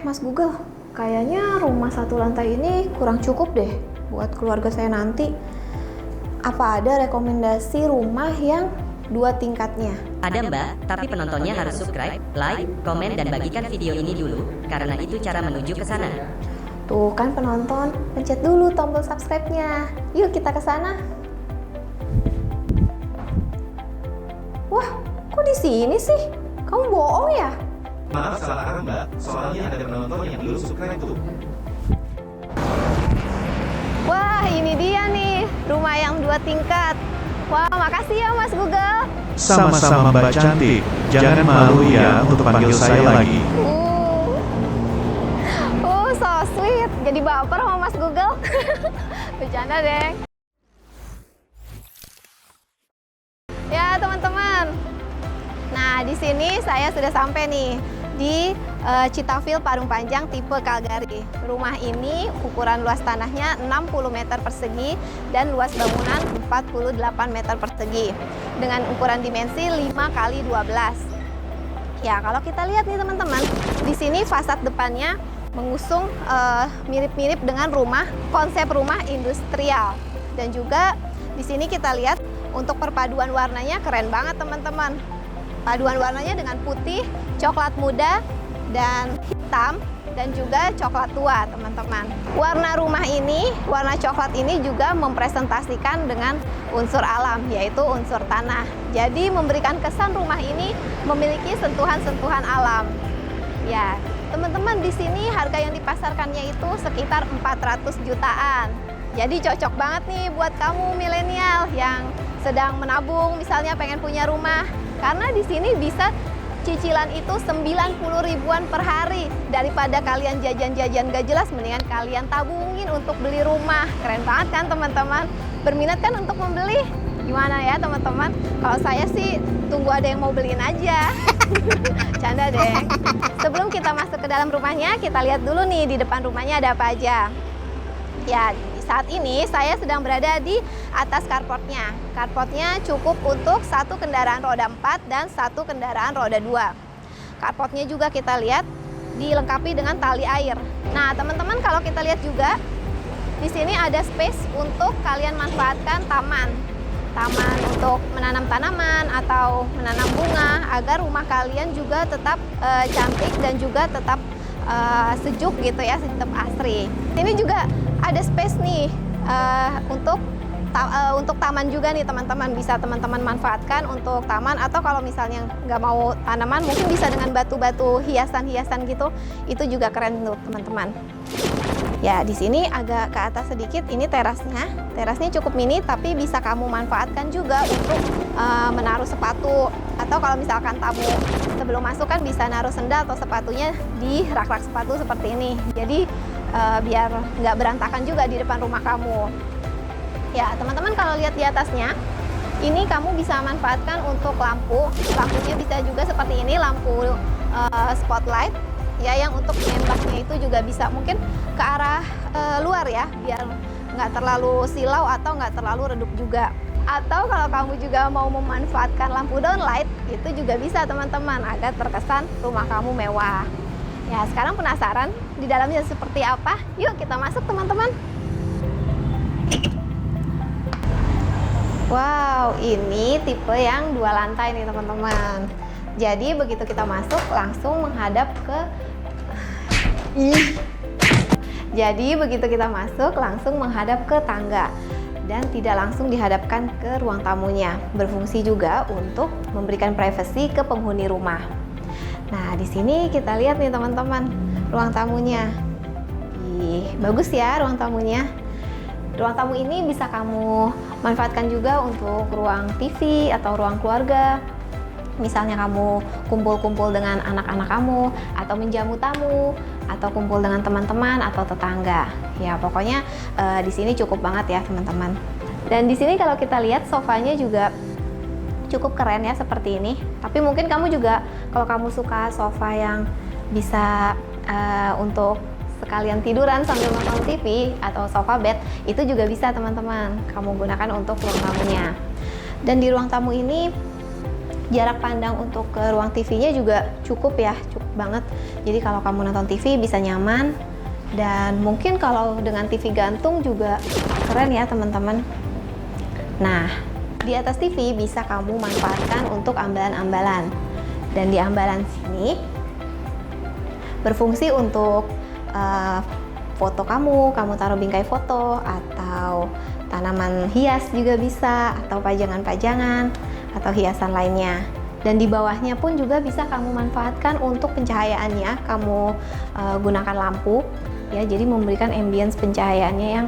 Mas Google, kayaknya rumah satu lantai ini kurang cukup deh buat keluarga saya nanti. Apa ada rekomendasi rumah yang 2 tingkatnya? Ada Mbak, tapi penontonnya harus subscribe, like, komen, dan bagikan video ini dulu, karena itu cara menuju ke sana. Tuh kan penonton, pencet dulu tombol subscribe-nya. Yuk kita ke sana. Wah, kok di sini sih? Kamu bohong ya? Maaf salah arah Mbak, soalnya ada penonton yang belum subscribe tuh. Wah, ini dia nih, rumah yang 2 tingkat. Wah, makasih ya Mas Google. Sama-sama Mbak Cantik, jangan malu ya untuk panggil saya lagi. So sweet. Jadi baper sama Mas Google. Bercanda, deng. Ya, teman-teman. Nah, di sini saya sudah sampai nih di Citafil Parung Panjang tipe Calgary. Rumah ini ukuran luas tanahnya 60 meter persegi dan luas bangunan 48 meter persegi dengan ukuran dimensi 5 kali 12. Ya, kalau kita lihat nih teman-teman, di sini fasad depannya mengusung mirip-mirip dengan konsep rumah industrial. Dan juga di sini kita lihat untuk perpaduan warnanya keren banget teman-teman. Paduan warnanya dengan putih, coklat muda, dan hitam, dan juga coklat tua, teman-teman. Warna rumah ini, warna coklat ini juga mempresentasikan dengan unsur alam, yaitu unsur tanah. Jadi memberikan kesan rumah ini memiliki sentuhan-sentuhan alam. Ya, teman-teman, di sini harga yang dipasarkannya itu sekitar 400 jutaan. Jadi cocok banget nih buat kamu milenial yang sedang menabung, misalnya pengen punya rumah. Karena di sini bisa cicilan itu 90 ribuan per hari. Daripada kalian jajan-jajan gak jelas, mendingan kalian tabungin untuk beli rumah. Keren banget kan teman-teman? Berminat kan untuk membeli? Gimana ya teman-teman? Kalau saya sih tunggu ada yang mau beliin aja. Canda deh. Sebelum kita masuk ke dalam rumahnya, kita lihat dulu nih di depan rumahnya ada apa aja. Ya, saat ini saya sedang berada di atas carportnya. Carportnya cukup untuk 1 kendaraan roda 4 dan 1 kendaraan roda 2. Carportnya juga kita lihat dilengkapi dengan tali air. Nah, teman-teman, kalau kita lihat juga di sini ada space untuk kalian manfaatkan taman. Taman untuk menanam tanaman atau menanam bunga agar rumah kalian juga tetap cantik dan juga tetap sejuk gitu ya, tetap asri. Ini juga ada space nih untuk taman juga nih teman-teman, bisa teman-teman manfaatkan untuk taman, atau kalau misalnya nggak mau tanaman mungkin bisa dengan batu-batu hiasan-hiasan gitu, itu juga keren tuh teman-teman. Ya, di sini agak ke atas sedikit, ini terasnya. Terasnya cukup mini tapi bisa kamu manfaatkan juga untuk menaruh sepatu, atau kalau misalkan tamu sebelum masuk kan bisa naruh sendal atau sepatunya di rak-rak sepatu seperti ini. Jadi biar nggak berantakan juga di depan rumah kamu. Ya, teman-teman, kalau lihat di atasnya, ini kamu bisa manfaatkan untuk lampu. Lampunya bisa juga seperti ini, lampu spotlight. Ya, yang untuk menembaknya itu juga bisa mungkin ke arah luar ya, biar nggak terlalu silau atau nggak terlalu redup juga. Atau kalau kamu juga mau memanfaatkan lampu downlight, itu juga bisa teman-teman, agar terkesan rumah kamu mewah. Ya, sekarang penasaran di dalamnya seperti apa? Yuk kita masuk teman-teman. Wow, ini tipe yang 2 lantai nih teman-teman. Jadi begitu kita masuk langsung menghadap ke tangga dan tidak langsung dihadapkan ke ruang tamunya. Berfungsi juga untuk memberikan privasi ke penghuni rumah. Nah, di sini kita lihat nih teman-teman, ruang tamunya. Bagus ya ruang tamunya. Ruang tamu ini bisa kamu manfaatkan juga untuk ruang TV atau ruang keluarga. Misalnya kamu kumpul-kumpul dengan anak-anak kamu, atau menjamu tamu, atau kumpul dengan teman-teman atau tetangga. Ya, pokoknya di sini cukup banget ya teman-teman. Dan di sini kalau kita lihat sofanya juga cukup keren ya seperti ini. Tapi mungkin kamu juga kalau kamu suka sofa yang bisa untuk sekalian tiduran sambil nonton TV atau sofa bed, itu juga bisa teman-teman kamu gunakan untuk ruang tamunya. Dan di ruang tamu ini Jarak pandang untuk ke ruang TV-nya juga cukup ya, cukup banget. Jadi kalau kamu nonton TV bisa nyaman, dan mungkin kalau dengan TV gantung juga keren ya teman-teman. Nah, di atas TV bisa kamu manfaatkan untuk ambalan-ambalan. Dan di ambalan sini berfungsi untuk foto kamu taruh bingkai foto, atau tanaman hias juga bisa, atau pajangan-pajangan, atau hiasan lainnya. Dan di bawahnya pun juga bisa kamu manfaatkan untuk pencahayaannya. Kamu gunakan lampu ya, jadi memberikan ambience pencahayaannya yang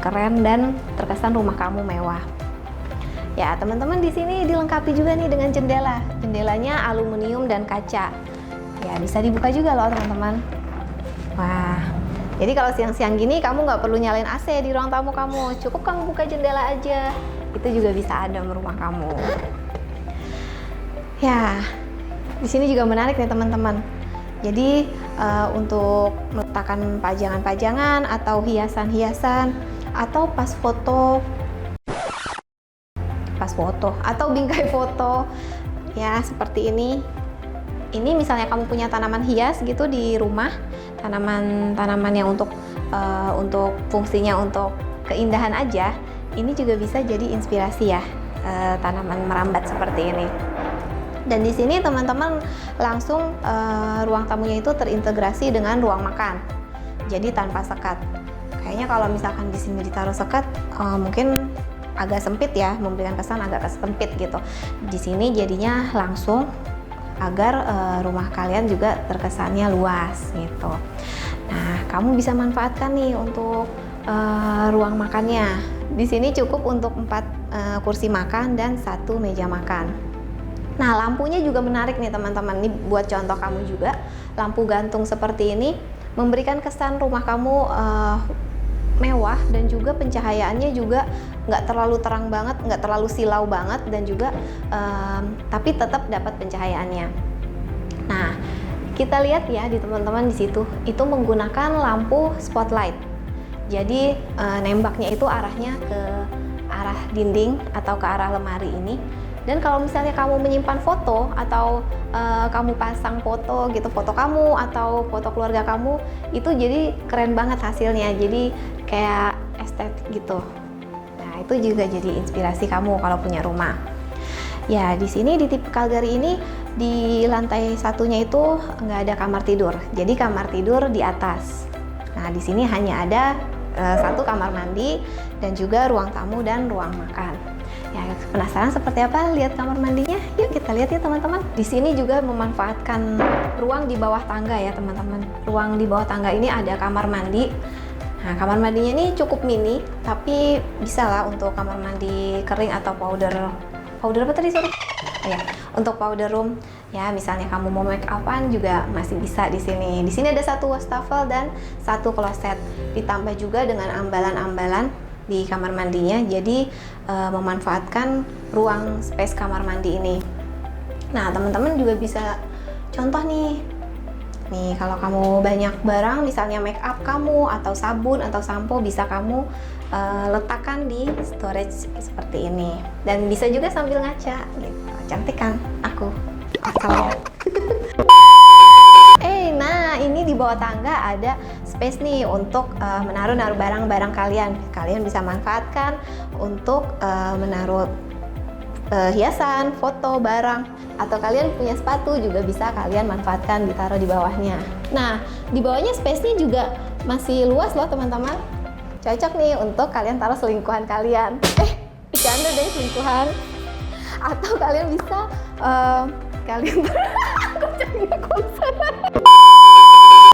keren dan terkesan rumah kamu mewah. Ya, teman-teman, di sini dilengkapi juga nih dengan jendela. Jendelanya aluminium dan kaca. Ya, bisa dibuka juga loh teman-teman. Wah, jadi kalau siang-siang gini kamu nggak perlu nyalain AC di ruang tamu kamu, cukup kamu buka jendela aja. Itu juga bisa adem rumah kamu. Ya, di sini juga menarik nih teman-teman. Jadi untuk meletakkan pajangan-pajangan atau hiasan-hiasan, atau pas foto atau bingkai foto ya seperti ini. Ini misalnya kamu punya tanaman hias gitu di rumah, tanaman yang untuk fungsinya untuk keindahan aja, ini juga bisa jadi inspirasi ya, tanaman merambat seperti ini. Dan di sini teman-teman langsung ruang tamunya itu terintegrasi dengan ruang makan, jadi tanpa sekat. Kayaknya kalau misalkan di sini ditaruh sekat, mungkin agak sempit ya, memberikan kesan agak sempit gitu. Di sini jadinya langsung agar rumah kalian juga terkesannya luas gitu. Nah, kamu bisa manfaatkan nih untuk ruang makannya. Di sini cukup untuk 4 kursi makan dan 1 meja makan. Nah, lampunya juga menarik nih teman-teman. Ini buat contoh kamu juga, lampu gantung seperti ini memberikan kesan rumah kamu mewah, dan juga pencahayaannya juga nggak terlalu terang banget, nggak terlalu silau banget, dan juga tapi tetap dapat pencahayaannya. Nah, kita lihat ya di teman-teman di situ itu menggunakan lampu spotlight. Jadi nembaknya itu arahnya ke arah dinding atau ke arah lemari ini. Dan kalau misalnya kamu menyimpan foto atau kamu pasang foto gitu, foto kamu atau foto keluarga kamu, itu jadi keren banget hasilnya. Jadi kayak estetik gitu. Nah, itu juga jadi inspirasi kamu kalau punya rumah. Ya, di sini di tipe Calgary ini di lantai satunya itu nggak ada kamar tidur. Jadi kamar tidur di atas. Nah, di sini hanya ada 1 kamar mandi dan juga ruang tamu dan ruang makan. Ya, penasaran seperti apa lihat kamar mandinya? Yuk kita lihat ya teman-teman. Di sini juga memanfaatkan ruang di bawah tangga ya teman-teman. Ruang di bawah tangga ini ada kamar mandi. Nah, kamar mandinya ini cukup mini, tapi bisa lah untuk kamar mandi kering atau powder apa tadi suruh? Ya, untuk powder room. Ya, misalnya kamu mau make up-an juga masih bisa di sini. Di sini ada 1 wastafel dan 1 kloset. Ditambah juga dengan ambalan-ambalan di kamar mandinya, jadi memanfaatkan ruang space kamar mandi ini. Nah, teman-teman juga bisa contoh nih, kalau kamu banyak barang, misalnya make up kamu atau sabun atau sampo, bisa kamu letakkan di storage seperti ini, dan bisa juga sambil ngaca gitu. Cantik kan aku akalnya. Nah, ini di bawah tangga ada space nih untuk menaruh barang-barang kalian. Kalian bisa manfaatkan untuk menaruh hiasan, foto, barang, atau kalian punya sepatu juga bisa kalian manfaatkan ditaruh di bawahnya. Nah, di bawahnya space-nya juga masih luas loh teman-teman. Cocok nih untuk kalian taruh selingkuhan kalian. Bercanda deh selingkuhan. Atau kalian bisa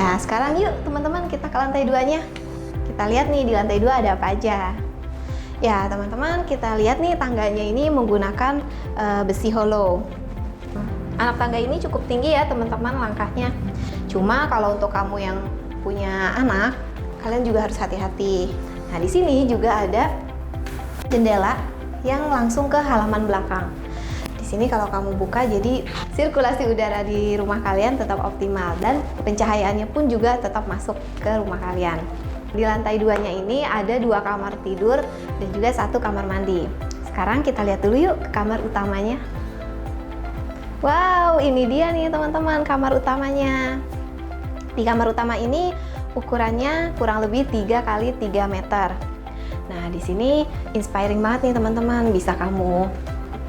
Nah, sekarang yuk teman-teman kita ke lantai 2-nya. Kita lihat nih di lantai 2 ada apa aja. Ya teman-teman, kita lihat nih tangganya ini menggunakan besi hollow. Anak tangga ini cukup tinggi ya teman-teman langkahnya. Cuma kalau untuk kamu yang punya anak, kalian juga harus hati-hati. Nah, di sini juga ada jendela yang langsung ke halaman belakang. Di sini kalau kamu buka, jadi sirkulasi udara di rumah kalian tetap optimal dan pencahayaannya pun juga tetap masuk ke rumah kalian. Di lantai 2-nya ini ada 2 kamar tidur dan juga 1 kamar mandi. Sekarang kita lihat dulu yuk ke kamar utamanya. Wow, ini dia nih teman-teman kamar utamanya. Di kamar utama ini ukurannya kurang lebih 3 kali 3 meter. Nah, di sini inspiring banget nih teman-teman. Bisa kamu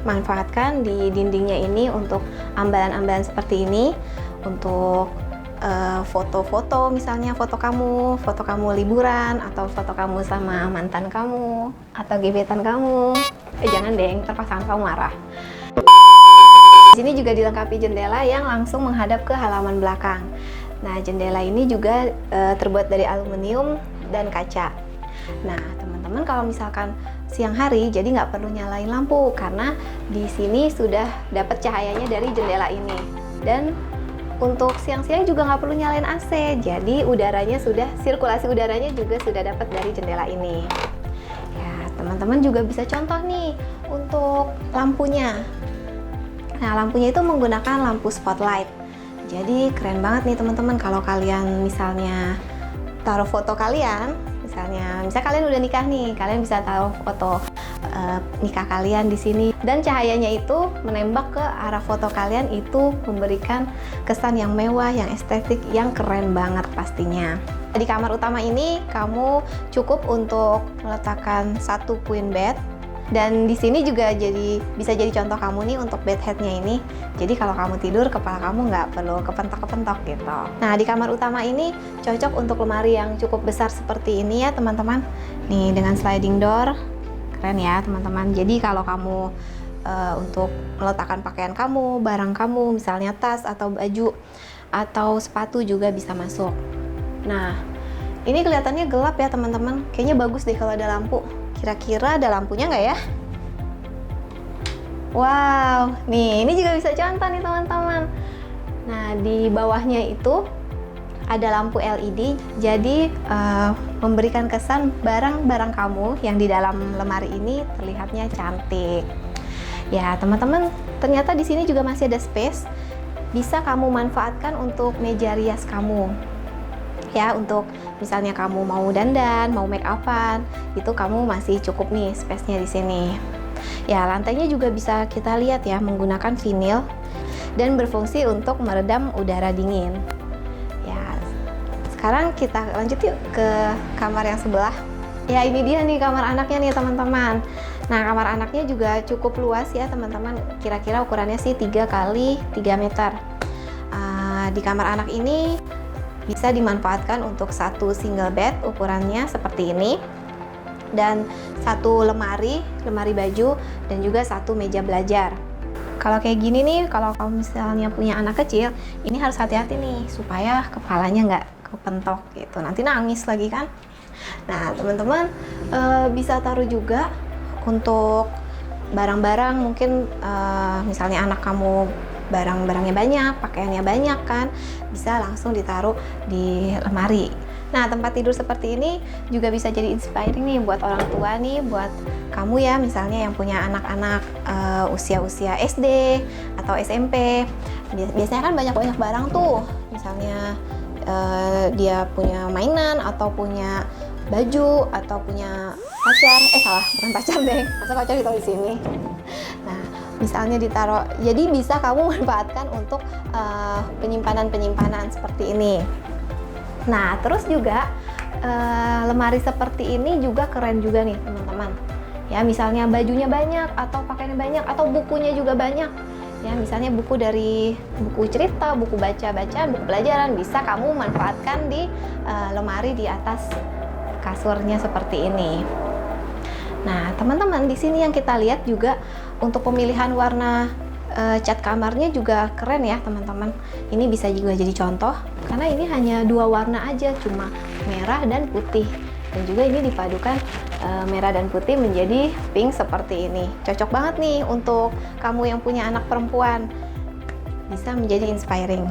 manfaatkan di dindingnya ini untuk ambalan-ambalan seperti ini, untuk foto-foto, misalnya foto kamu liburan, atau foto kamu sama mantan kamu, atau gebetan kamu. Jangan deh, ntar pasangan kamu marah. Di sini juga dilengkapi jendela yang langsung menghadap ke halaman belakang. Nah, jendela ini juga terbuat dari aluminium dan kaca. Nah, teman-teman kalau misalkan siang hari, jadi nggak perlu nyalain lampu karena di sini sudah dapat cahayanya dari jendela ini. Dan untuk siang-siang juga nggak perlu nyalain AC, jadi sirkulasi udaranya juga sudah dapat dari jendela ini. Ya, teman-teman juga bisa contoh nih untuk lampunya. Nah, lampunya itu menggunakan lampu spotlight. Jadi keren banget nih teman-teman kalau kalian misalnya taruh foto kalian, misalnya kalian udah nikah nih, kalian bisa taruh foto nikah kalian di sini, dan cahayanya itu menembak ke arah foto kalian, itu memberikan kesan yang mewah, yang estetik, yang keren banget pastinya. Di kamar utama ini kamu cukup untuk meletakkan 1 queen bed, dan di sini juga bisa jadi contoh kamu nih untuk bed headnya ini. Jadi kalau kamu tidur, kepala kamu nggak perlu kepentok-kepentok gitu. Nah, di kamar utama ini cocok untuk lemari yang cukup besar seperti ini ya teman-teman. Nih dengan sliding door, keren ya teman-teman. Jadi kalau kamu untuk meletakkan pakaian kamu, barang kamu, misalnya tas atau baju atau sepatu juga bisa masuk. Nah, ini kelihatannya gelap ya teman-teman. Kayaknya bagus deh kalau ada lampu. Kira-kira ada lampunya nggak ya? Wow, nih ini juga bisa contoh nih teman-teman. Nah, di bawahnya itu ada lampu LED, jadi memberikan kesan barang-barang kamu yang di dalam lemari ini terlihatnya cantik. Ya, teman-teman, ternyata di sini juga masih ada space. Bisa kamu manfaatkan untuk meja rias kamu. Ya, untuk misalnya kamu mau dandan, mau make upan, itu kamu masih cukup nih space-nya di sini. Ya, lantainya juga bisa kita lihat ya menggunakan vinil dan berfungsi untuk meredam udara dingin. Ya, sekarang kita lanjut yuk ke kamar yang sebelah. Ya, ini dia nih kamar anaknya nih teman-teman. Nah, kamar anaknya juga cukup luas ya teman-teman. Kira-kira ukurannya sih 3 kali 3 meter. Di kamar anak ini bisa dimanfaatkan untuk 1 single bed ukurannya seperti ini, dan 1 lemari baju, dan juga 1 meja belajar. Kalau kayak gini nih, kalau kamu misalnya punya anak kecil, ini harus hati-hati nih supaya kepalanya nggak kepentok gitu, nanti nangis lagi kan. Nah teman-teman, bisa taruh juga untuk barang-barang, mungkin misalnya anak kamu barang-barangnya banyak, pakaiannya banyak kan, bisa langsung ditaruh di lemari. Nah, tempat tidur seperti ini juga bisa jadi inspiring nih buat orang tua nih, buat kamu ya misalnya yang punya anak-anak usia-usia SD atau SMP. Biasanya kan banyak-banyak barang tuh, misalnya dia punya mainan atau punya baju atau punya pacar, bukan pacar deh, masa pacar ditaruh di sini. Nah, misalnya ditaruh, jadi bisa kamu manfaatkan untuk penyimpanan seperti ini. Nah, terus juga lemari seperti ini juga keren juga nih teman-teman. Ya, misalnya bajunya banyak atau pakaiannya banyak atau bukunya juga banyak. Ya, misalnya buku cerita, buku bacaan, buku pelajaran, bisa kamu manfaatkan di lemari di atas kasurnya seperti ini. Nah, teman-teman, di sini yang kita lihat juga untuk pemilihan warna cat kamarnya juga keren ya, teman-teman. Ini bisa juga jadi contoh karena ini hanya 2 warna aja, cuma merah dan putih. Dan juga ini dipadukan merah dan putih menjadi pink seperti ini. Cocok banget nih untuk kamu yang punya anak perempuan. Bisa menjadi inspiring.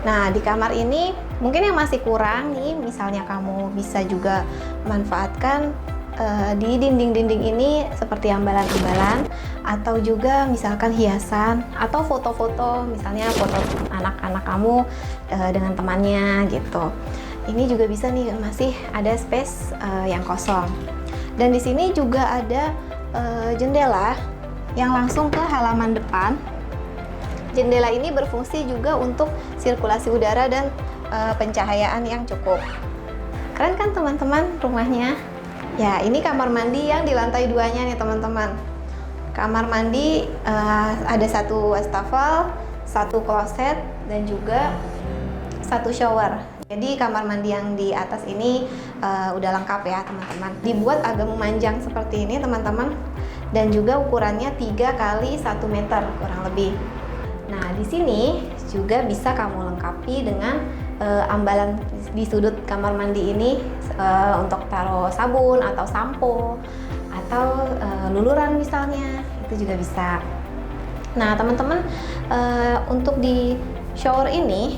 Nah, di kamar ini mungkin yang masih kurang nih, misalnya kamu bisa juga manfaatkan di dinding-dinding ini seperti ambalan-ambalan, atau juga misalkan hiasan atau foto-foto, misalnya foto anak-anak kamu dengan temannya gitu. Ini juga bisa nih, masih ada space yang kosong. Dan di sini juga ada jendela yang langsung ke halaman depan. jendela ini berfungsi juga untuk sirkulasi udara dan pencahayaan yang cukup. Keren kan teman-teman rumahnya? Ya, ini kamar mandi yang di lantai 2-nya nih teman-teman. Kamar mandi ada 1 wastafel, 1 kloset, dan juga 1 shower. Jadi kamar mandi yang di atas ini udah lengkap ya teman-teman. Dibuat agak memanjang seperti ini teman-teman, dan juga ukurannya 3 kali 1 meter kurang lebih. Nah, di sini juga bisa kamu lengkapi dengan ambalan di sudut kamar mandi ini untuk taruh sabun atau sampo atau luluran misalnya, itu juga bisa. Nah teman-teman, untuk di shower ini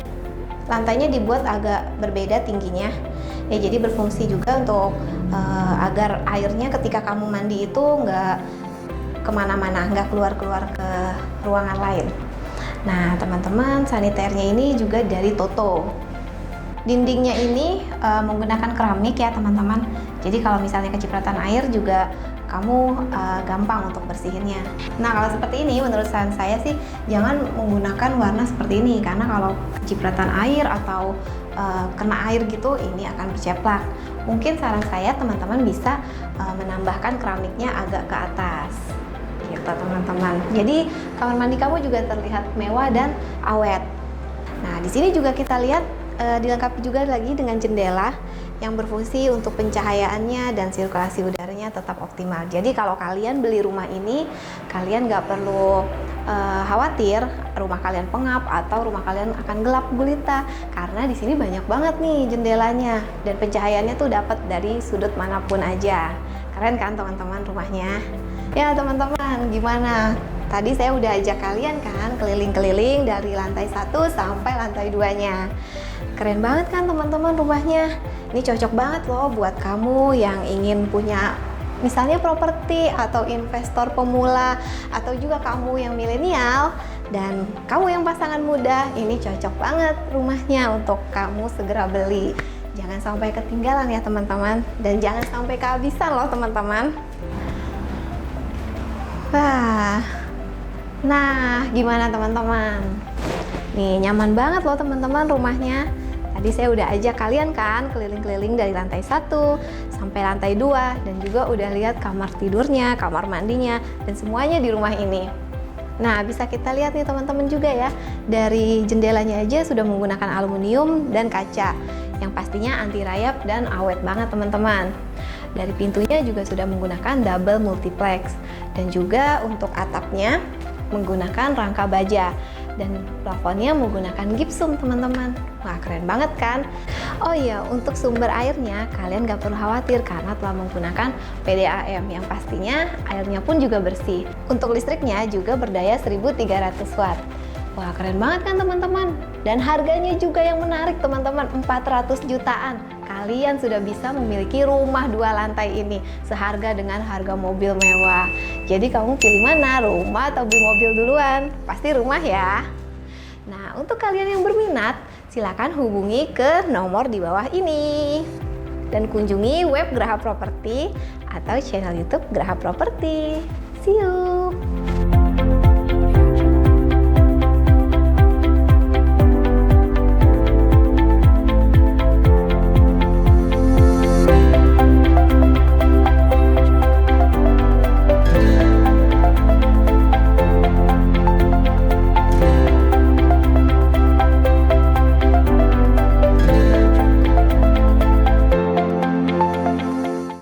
lantainya dibuat agak berbeda tingginya ya, jadi berfungsi juga untuk agar airnya ketika kamu mandi itu nggak kemana-mana, nggak keluar-keluar ke ruangan lain. Nah teman-teman, saniternya ini juga dari Toto. Dindingnya ini menggunakan keramik ya teman-teman. Jadi kalau misalnya kecipratan air juga kamu gampang untuk bersihinnya. Nah kalau seperti ini menurut saran saya sih jangan menggunakan warna seperti ini, karena kalau kecipratan air atau kena air gitu ini akan berceplak. Mungkin saran saya teman-teman bisa menambahkan keramiknya agak ke atas gitu teman-teman. Jadi kamar mandi kamu juga terlihat mewah dan awet. Nah di sini juga kita lihat dilengkapi juga lagi dengan jendela yang berfungsi untuk pencahayaannya dan sirkulasi udaranya tetap optimal. Jadi kalau kalian beli rumah ini, kalian nggak perlu khawatir rumah kalian pengap atau rumah kalian akan gelap gulita, karena di sini banyak banget nih jendelanya dan pencahayaannya tuh dapat dari sudut manapun aja. Keren kan teman-teman rumahnya? Ya teman-teman, gimana? Tadi saya udah ajak kalian kan keliling-keliling dari lantai 1 sampai lantai 2-nya. Keren banget kan teman-teman rumahnya? Ini cocok banget loh buat kamu yang ingin punya misalnya properti atau investor pemula, atau juga kamu yang milenial dan kamu yang pasangan muda. Ini cocok banget rumahnya untuk kamu segera beli. Jangan sampai ketinggalan ya teman-teman, dan jangan sampai kehabisan loh teman-teman. Nah, gimana teman-teman? Nih, nyaman banget loh teman-teman rumahnya. Tadi saya udah ajak kalian kan keliling-keliling dari lantai 1 sampai lantai 2, dan juga udah lihat kamar tidurnya, kamar mandinya, dan semuanya di rumah ini. Nah, bisa kita lihat nih teman-teman juga ya, dari jendelanya aja sudah menggunakan aluminium dan kaca yang pastinya anti rayap dan awet banget teman-teman. Dari pintunya juga sudah menggunakan double multiplex, dan juga untuk atapnya menggunakan rangka baja, dan plafonnya menggunakan gipsum teman-teman. Wah keren banget kan? Oh iya, untuk sumber airnya kalian gak perlu khawatir karena telah menggunakan PDAM yang pastinya airnya pun juga bersih. Untuk listriknya juga berdaya 1300 watt. Wah keren banget kan teman-teman? Dan harganya juga yang menarik teman-teman, 400 jutaan. Kalian sudah bisa memiliki rumah 2 lantai ini seharga dengan harga mobil mewah. Jadi kamu pilih mana, rumah atau beli mobil duluan? Pasti rumah ya. Nah, untuk kalian yang berminat, silakan hubungi ke nomor di bawah ini. Dan kunjungi web Graha Property atau channel YouTube Graha Property. See you!